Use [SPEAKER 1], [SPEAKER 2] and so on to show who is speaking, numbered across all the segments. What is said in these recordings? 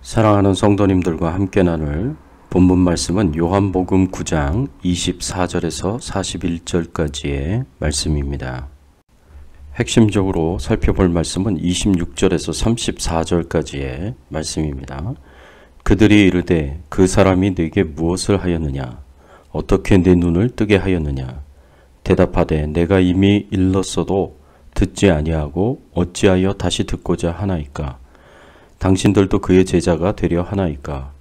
[SPEAKER 1] 사랑하는 성도님들과 함께 나눌 본문 말씀은 요한복음 9장 24절에서 41절까지의 말씀입니다. 핵심적으로 살펴볼 말씀은 26절에서 34절까지의 말씀입니다. 그들이 이르되 그 사람이 네게 무엇을 하였느냐? 어떻게 네 눈을 뜨게 하였느냐? 대답하되 내가 이미 일렀어도 듣지 아니하고 어찌하여 다시 듣고자 하나이까? 당신들도 그의 제자가 되려 하나이까?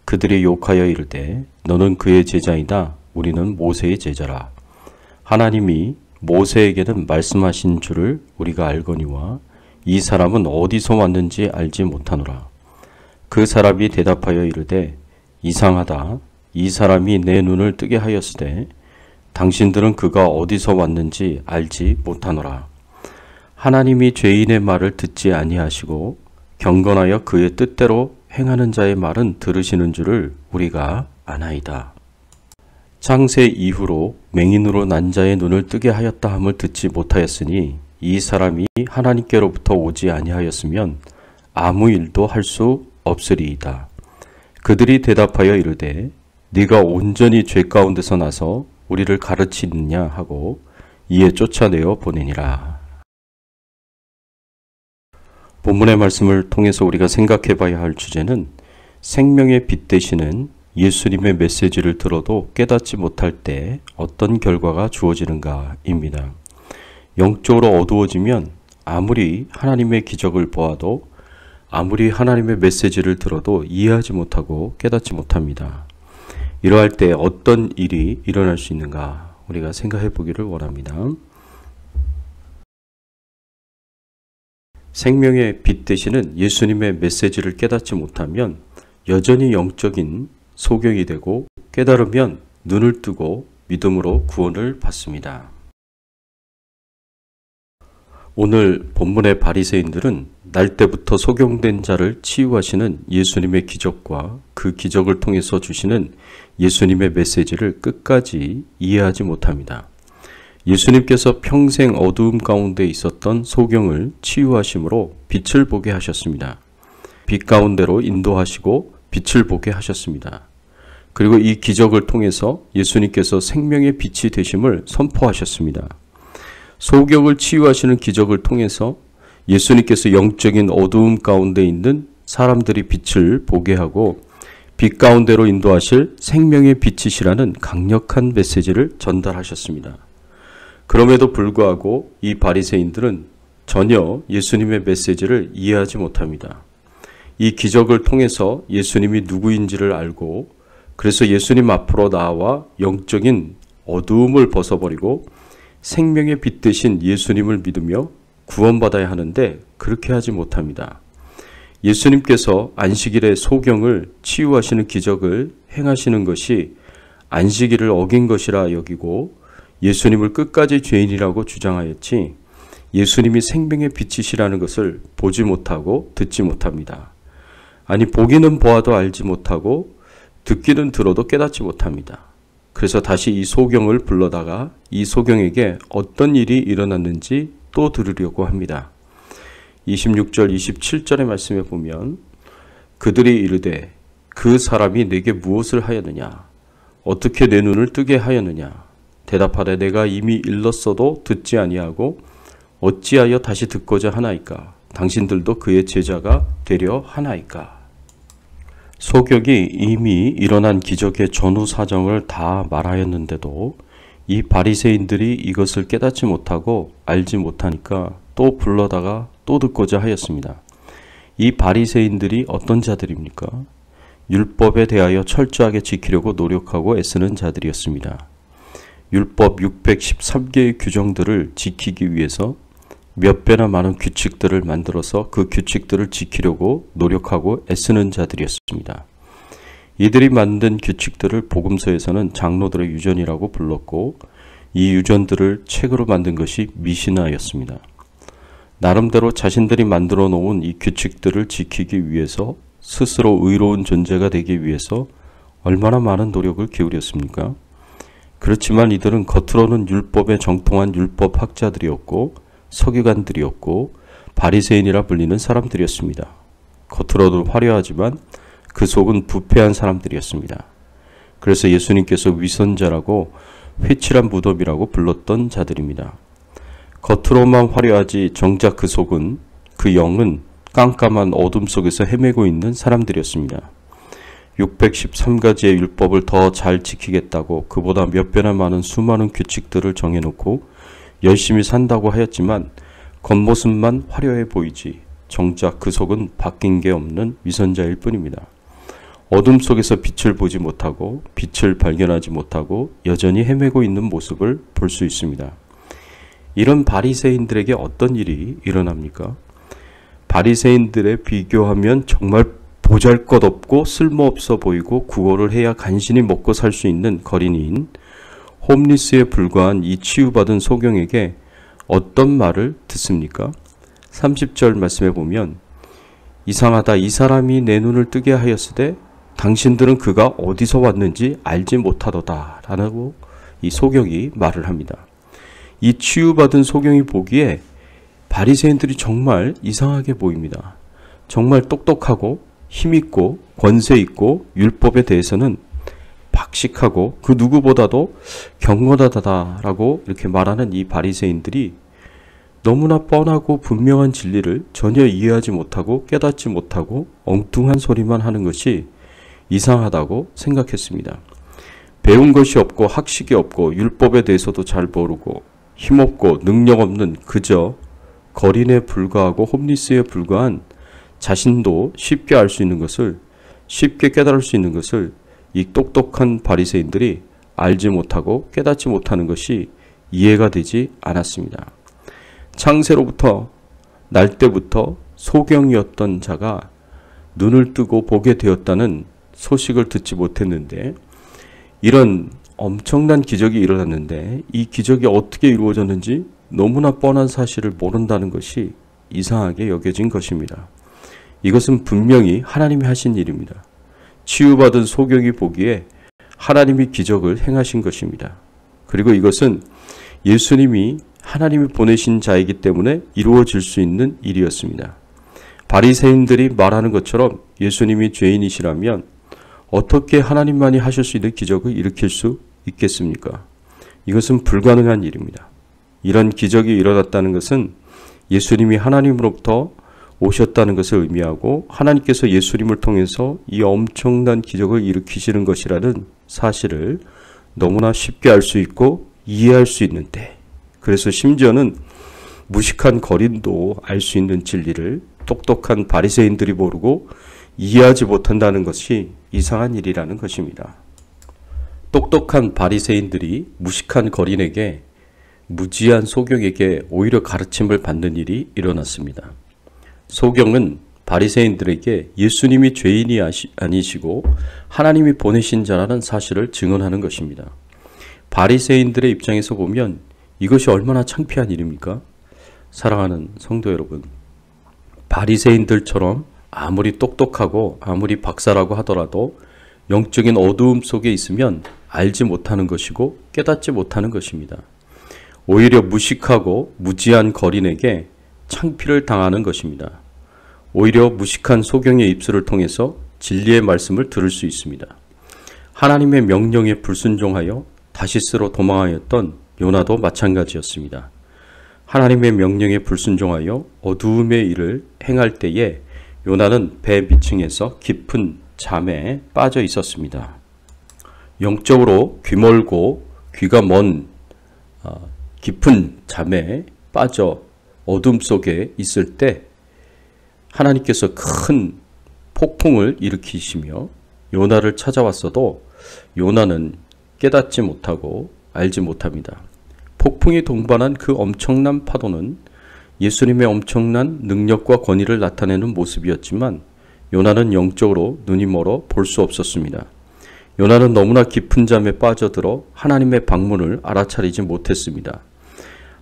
[SPEAKER 1] 그들이 욕하여 이르되 너는 그의 제자이다. 우리는 모세의 제자라. 하나님이 모세에게는 말씀하신 줄을 우리가 알거니와 이 사람은 어디서 왔는지 알지 못하노라. 그 사람이 대답하여 이르되 이상하다. 이 사람이 내 눈을 뜨게 하였으되 당신들은 그가 어디서 왔는지 알지 못하노라. 하나님이 죄인의 말을 듣지 아니하시고 경건하여 그의 뜻대로 행하는 자의 말은 들으시는 줄을 우리가 아나이다. 창세 이후로 맹인으로 난 자의 눈을 뜨게 하였다 함을 듣지 못하였으니 이 사람이 하나님께로부터 오지 아니하였으면 아무 일도 할 수 없으리이다. 그들이 대답하여 이르되 네가 온전히 죄 가운데서 나서 우리를 가르치느냐 하고 이에 쫓아내어 보내니라. 본문의 말씀을 통해서 우리가 생각해 봐야 할 주제는 생명의 빛 되시는 예수님의 메시지를 들어도 깨닫지 못할 때 어떤 결과가 주어지는가입니다. 영적으로 어두워지면 아무리 하나님의 기적을 보아도 아무리 하나님의 메시지를 들어도 이해하지 못하고 깨닫지 못합니다. 이러할 때 어떤 일이 일어날 수 있는가 우리가 생각해 보기를 원합니다. 생명의 빛 되시는 예수님의 메시지를 깨닫지 못하면 여전히 영적인 소경이 되고 깨달으면 눈을 뜨고 믿음으로 구원을 받습니다. 오늘 본문의 바리새인들은 날 때부터 소경된 자를 치유하시는 예수님의 기적과 그 기적을 통해서 주시는 예수님의 메시지를 끝까지 이해하지 못합니다. 예수님께서 평생 어두움 가운데 있었던 소경을 치유하심으로 빛을 보게 하셨습니다. 빛 가운데로 인도하시고 빛을 보게 하셨습니다. 그리고 이 기적을 통해서 예수님께서 생명의 빛이 되심을 선포하셨습니다. 소경을 치유하시는 기적을 통해서 예수님께서 영적인 어두움 가운데 있는 사람들이 빛을 보게 하고 빛 가운데로 인도하실 생명의 빛이시라는 강력한 메시지를 전달하셨습니다. 그럼에도 불구하고 이 바리새인들은 전혀 예수님의 메시지를 이해하지 못합니다. 이 기적을 통해서 예수님이 누구인지를 알고 그래서 예수님 앞으로 나와 영적인 어두움을 벗어버리고 생명의 빛 되신 예수님을 믿으며 구원받아야 하는데 그렇게 하지 못합니다. 예수님께서 안식일에 소경을 치유하시는 기적을 행하시는 것이 안식일을 어긴 것이라 여기고 예수님을 끝까지 죄인이라고 주장하였지 예수님이 생명의 빛이시라는 것을 보지 못하고 듣지 못합니다. 아니 보기는 보아도 알지 못하고 듣기는 들어도 깨닫지 못합니다. 그래서 다시 이 소경을 불러다가 이 소경에게 어떤 일이 일어났는지 또 들으려고 합니다. 26절 27절의 말씀에 보면 그들이 이르되 그 사람이 내게 무엇을 하였느냐? 어떻게 내 눈을 뜨게 하였느냐? 대답하되 내가 이미 일렀어도 듣지 아니하고 어찌하여 다시 듣고자 하나이까? 당신들도 그의 제자가 되려 하나이까? 소경이 이미 일어난 기적의 전후 사정을 다 말하였는데도 이 바리새인들이 이것을 깨닫지 못하고 알지 못하니까 또 불러다가 또 듣고자 하였습니다. 이 바리새인들이 어떤 자들입니까? 율법에 대하여 철저하게 지키려고 노력하고 애쓰는 자들이었습니다. 율법 613개의 규정들을 지키기 위해서 몇 배나 많은 규칙들을 만들어서 그 규칙들을 지키려고 노력하고 애쓰는 자들이었습니다. 이들이 만든 규칙들을 복음서에서는 장로들의 유전이라고 불렀고 이 유전들을 책으로 만든 것이 미시나였습니다. 나름대로 자신들이 만들어 놓은 이 규칙들을 지키기 위해서 스스로 의로운 존재가 되기 위해서 얼마나 많은 노력을 기울였습니까? 그렇지만 이들은 겉으로는 율법에 정통한 율법학자들이었고 서기관들이었고 바리새인이라 불리는 사람들이었습니다. 겉으로는 화려하지만 그 속은 부패한 사람들이었습니다. 그래서 예수님께서 위선자라고 회칠한 무덤이라고 불렀던 자들입니다. 겉으로만 화려하지 정작 그 속은, 그 영은 깜깜한 어둠 속에서 헤매고 있는 사람들이었습니다. 613가지의 율법을 더 잘 지키겠다고 그보다 몇 배나 많은 수많은 규칙들을 정해놓고 열심히 산다고 하였지만 겉모습만 화려해 보이지 정작 그 속은 바뀐 게 없는 위선자일 뿐입니다. 어둠 속에서 빛을 보지 못하고 빛을 발견하지 못하고 여전히 헤매고 있는 모습을 볼 수 있습니다. 이런 바리새인들에게 어떤 일이 일어납니까? 바리새인들에 비교하면 정말 보잘것없고 쓸모없어 보이고 구걸을 해야 간신히 먹고 살 수 있는 거린이인 홈리스에 불과한 이 치유받은 소경에게 어떤 말을 듣습니까? 30절 말씀에 보면 이상하다. 이 사람이 내 눈을 뜨게 하였으되 당신들은 그가 어디서 왔는지 알지 못하도다 라고 이 소경이 말을 합니다. 이 치유받은 소경이 보기에 바리새인들이 정말 이상하게 보입니다. 정말 똑똑하고 힘있고 권세있고 율법에 대해서는 박식하고 그 누구보다도 경건하다라고 이렇게 말하는 이 바리새인들이 너무나 뻔하고 분명한 진리를 전혀 이해하지 못하고 깨닫지 못하고 엉뚱한 소리만 하는 것이 이상하다고 생각했습니다. 배운 것이 없고 학식이 없고 율법에 대해서도 잘 모르고 힘없고 능력 없는 그저 거린에 불과하고 홈리스에 불과한 자신도 쉽게 알 수 있는 것을, 쉽게 깨달을 수 있는 것을 이 똑똑한 바리새인들이 알지 못하고 깨닫지 못하는 것이 이해가 되지 않았습니다. 창세로부터 날 때부터 소경이었던 자가 눈을 뜨고 보게 되었다는 소식을 듣지 못했는데 이런 엄청난 기적이 일어났는데 이 기적이 어떻게 이루어졌는지 너무나 뻔한 사실을 모른다는 것이 이상하게 여겨진 것입니다. 이것은 분명히 하나님이 하신 일입니다. 치유받은 소경이 보기에 하나님이 기적을 행하신 것입니다. 그리고 이것은 예수님이 하나님이 보내신 자이기 때문에 이루어질 수 있는 일이었습니다. 바리새인들이 말하는 것처럼 예수님이 죄인이시라면 어떻게 하나님만이 하실 수 있는 기적을 일으킬 수 있겠습니까? 이것은 불가능한 일입니다. 이런 기적이 일어났다는 것은 예수님이 하나님으로부터 오셨다는 것을 의미하고 하나님께서 예수님을 통해서 이 엄청난 기적을 일으키시는 것이라는 사실을 너무나 쉽게 알 수 있고 이해할 수 있는데, 그래서 심지어는 무식한 거린도 알 수 있는 진리를 똑똑한 바리새인들이 모르고 이해하지 못한다는 것이 이상한 일이라는 것입니다. 똑똑한 바리새인들이 무식한 거린에게, 무지한 소경에게 오히려 가르침을 받는 일이 일어났습니다. 소경은 바리새인들에게 예수님이 죄인이 아니시고 하나님이 보내신 자라는 사실을 증언하는 것입니다. 바리새인들의 입장에서 보면 이것이 얼마나 창피한 일입니까? 사랑하는 성도 여러분, 바리새인들처럼 아무리 똑똑하고 아무리 박사라고 하더라도 영적인 어두움 속에 있으면 알지 못하는 것이고 깨닫지 못하는 것입니다. 오히려 무식하고 무지한 거린에게 창피를 당하는 것입니다. 오히려 무식한 소경의 입술을 통해서 진리의 말씀을 들을 수 있습니다. 하나님의 명령에 불순종하여 다시스로 도망하였던 요나도 마찬가지였습니다. 하나님의 명령에 불순종하여 어두움의 일을 행할 때에 요나는 배 밑층에서 깊은 잠에 빠져 있었습니다. 영적으로 귀멀고 귀가 먼 깊은 잠에 빠져 어둠 속에 있을 때 하나님께서 큰 폭풍을 일으키시며 요나를 찾아왔어도 요나는 깨닫지 못하고 알지 못합니다. 폭풍이 동반한 그 엄청난 파도는 예수님의 엄청난 능력과 권위를 나타내는 모습이었지만 요나는 영적으로 눈이 멀어 볼 수 없었습니다. 요나는 너무나 깊은 잠에 빠져들어 하나님의 방문을 알아차리지 못했습니다.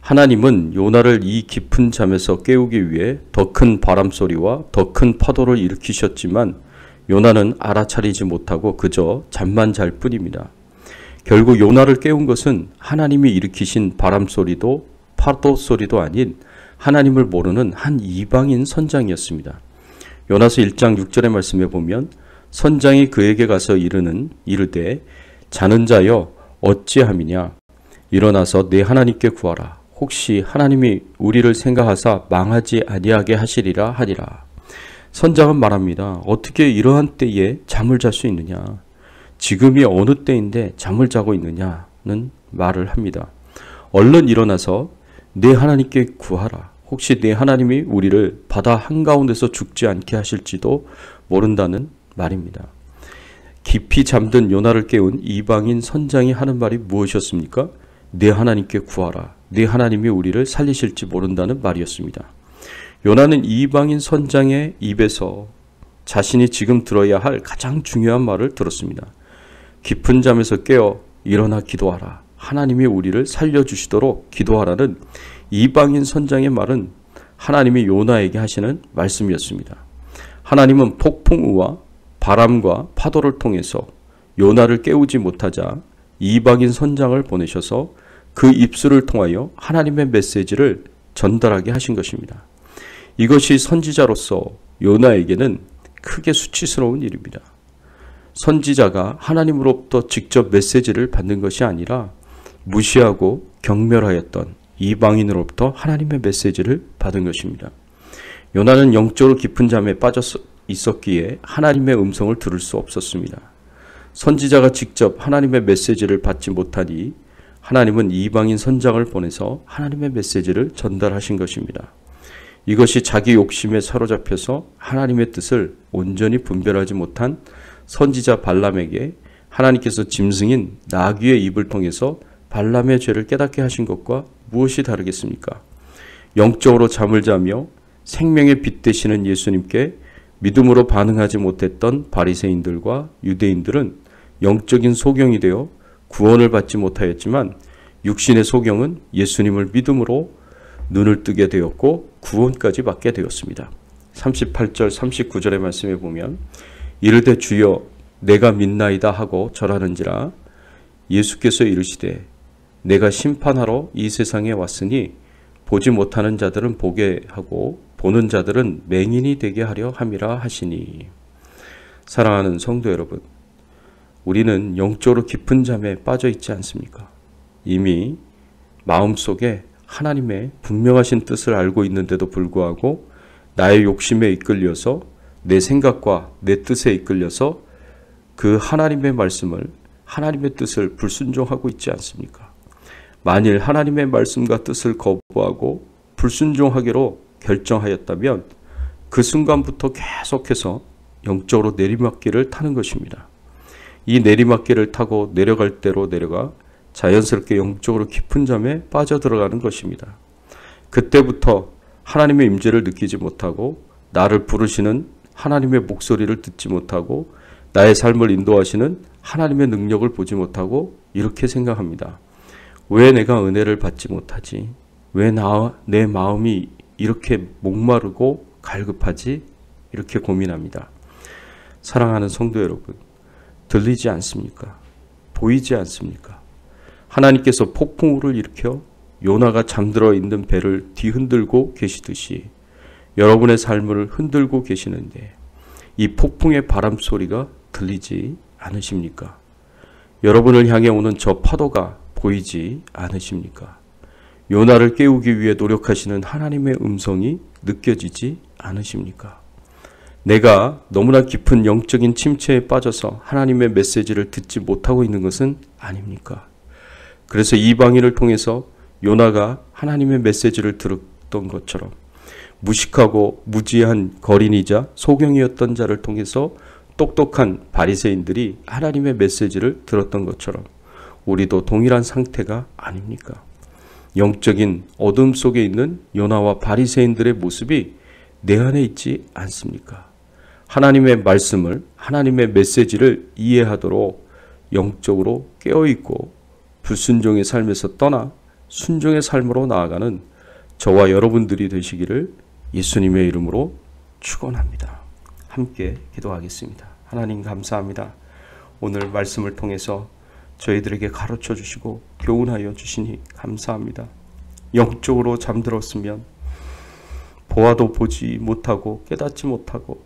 [SPEAKER 1] 하나님은 요나를 이 깊은 잠에서 깨우기 위해 더 큰 바람소리와 더 큰 파도를 일으키셨지만 요나는 알아차리지 못하고 그저 잠만 잘 뿐입니다. 결국 요나를 깨운 것은 하나님이 일으키신 바람 소리도 파도 소리도 아닌 하나님을 모르는 한 이방인 선장이었습니다. 요나서 1장 6절의 말씀에 보면 선장이 그에게 가서 이르되 자는 자여 어찌함이냐 일어나서 내 하나님께 구하라. 혹시 하나님이 우리를 생각하사 망하지 아니하게 하시리라 하니라. 선장은 말합니다. 어떻게 이러한 때에 잠을 잘 수 있느냐? 지금이 어느 때인데 잠을 자고 있느냐는 말을 합니다. 얼른 일어나서 내 하나님께 구하라. 혹시 내 하나님이 우리를 바다 한가운데서 죽지 않게 하실지도 모른다는 말입니다. 깊이 잠든 요나를 깨운 이방인 선장이 하는 말이 무엇이었습니까? 내 하나님께 구하라. 내 하나님이 우리를 살리실지 모른다는 말이었습니다. 요나는 이방인 선장의 입에서 자신이 지금 들어야 할 가장 중요한 말을 들었습니다. 깊은 잠에서 깨어 일어나 기도하라. 하나님이 우리를 살려주시도록 기도하라는 이방인 선장의 말은 하나님이 요나에게 하시는 말씀이었습니다. 하나님은 폭풍우와 바람과 파도를 통해서 요나를 깨우지 못하자 이방인 선장을 보내셔서 그 입술을 통하여 하나님의 메시지를 전달하게 하신 것입니다. 이것이 선지자로서 요나에게는 크게 수치스러운 일입니다. 선지자가 하나님으로부터 직접 메시지를 받는 것이 아니라 무시하고 경멸하였던 이방인으로부터 하나님의 메시지를 받은 것입니다. 요나는 영적으로 깊은 잠에 빠져 있었기에 하나님의 음성을 들을 수 없었습니다. 선지자가 직접 하나님의 메시지를 받지 못하니 하나님은 이방인 선장을 보내서 하나님의 메시지를 전달하신 것입니다. 이것이 자기 욕심에 사로잡혀서 하나님의 뜻을 온전히 분별하지 못한 선지자 발람에게 하나님께서 짐승인 나귀의 입을 통해서 발람의 죄를 깨닫게 하신 것과 무엇이 다르겠습니까? 영적으로 잠을 자며 생명의 빛 되시는 예수님께 믿음으로 반응하지 못했던 바리새인들과 유대인들은 영적인 소경이 되어 구원을 받지 못하였지만 육신의 소경은 예수님을 믿음으로 눈을 뜨게 되었고 구원까지 받게 되었습니다. 38절 39절의 말씀에 보면 이르되 주여 내가 믿나이다 하고 절하는지라 예수께서 이르시되 내가 심판하러 이 세상에 왔으니 보지 못하는 자들은 보게 하고 보는 자들은 맹인이 되게 하려 함이라 하시니. 사랑하는 성도 여러분, 우리는 영적으로 깊은 잠에 빠져 있지 않습니까? 이미 마음속에 하나님의 분명하신 뜻을 알고 있는데도 불구하고 나의 욕심에 이끌려서 내 생각과 내 뜻에 이끌려서 그 하나님의 말씀을 하나님의 뜻을 불순종하고 있지 않습니까? 만일 하나님의 말씀과 뜻을 거부하고 불순종하기로 결정하였다면 그 순간부터 계속해서 영적으로 내리막길을 타는 것입니다. 이 내리막길을 타고 내려갈 대로 내려가 자연스럽게 영적으로 깊은 잠에 빠져들어가는 것입니다. 그때부터 하나님의 임재를 느끼지 못하고 나를 부르시는 하나님의 목소리를 듣지 못하고 나의 삶을 인도하시는 하나님의 능력을 보지 못하고 이렇게 생각합니다. 왜 내가 은혜를 받지 못하지? 왜 내 마음이 이렇게 목마르고 갈급하지? 이렇게 고민합니다. 사랑하는 성도 여러분, 들리지 않습니까? 보이지 않습니까? 하나님께서 폭풍우를 일으켜 요나가 잠들어 있는 배를 뒤흔들고 계시듯이 여러분의 삶을 흔들고 계시는데 이 폭풍의 바람 소리가 들리지 않으십니까? 여러분을 향해 오는 저 파도가 보이지 않으십니까? 요나를 깨우기 위해 노력하시는 하나님의 음성이 느껴지지 않으십니까? 내가 너무나 깊은 영적인 침체에 빠져서 하나님의 메시지를 듣지 못하고 있는 것은 아닙니까? 그래서 이방인을 통해서 요나가 하나님의 메시지를 들었던 것처럼 무식하고 무지한 거린이자 소경이었던 자를 통해서 똑똑한 바리새인들이 하나님의 메시지를 들었던 것처럼 우리도 동일한 상태가 아닙니까? 영적인 어둠 속에 있는 요나와 바리새인들의 모습이 내 안에 있지 않습니까? 하나님의 말씀을, 하나님의 메시지를 이해하도록 영적으로 깨어있고 불순종의 삶에서 떠나 순종의 삶으로 나아가는 저와 여러분들이 되시기를 예수님의 이름으로 축원합니다. 함께 기도하겠습니다. 하나님 감사합니다. 오늘 말씀을 통해서 저희들에게 가르쳐 주시고 교훈하여 주시니 감사합니다. 영적으로 잠들었으면 보아도 보지 못하고 깨닫지 못하고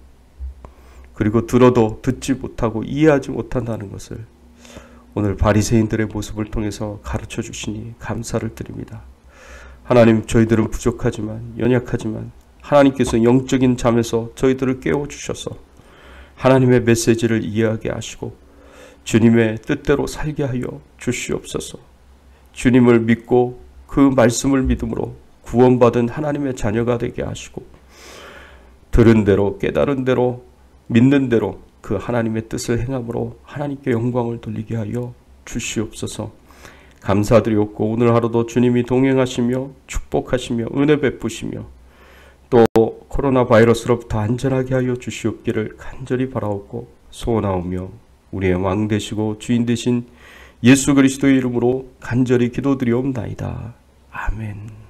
[SPEAKER 1] 그리고 들어도 듣지 못하고 이해하지 못한다는 것을 오늘 바리새인들의 모습을 통해서 가르쳐 주시니 감사를 드립니다. 하나님, 저희들은 부족하지만 연약하지만 하나님께서 영적인 잠에서 저희들을 깨워주셔서 하나님의 메시지를 이해하게 하시고 주님의 뜻대로 살게 하여 주시옵소서. 주님을 믿고 그 말씀을 믿음으로 구원받은 하나님의 자녀가 되게 하시고 들은 대로 깨달은 대로 믿는 대로 그 하나님의 뜻을 행함으로 하나님께 영광을 돌리게 하여 주시옵소서. 감사드리옵고 오늘 하루도 주님이 동행하시며 축복하시며 은혜 베푸시며 또 코로나 바이러스로부터 안전하게 하여 주시옵기를 간절히 바라옵고 소원하오며 우리의 왕 되시고 주인 되신 예수 그리스도의 이름으로 간절히 기도드리옵나이다. 아멘.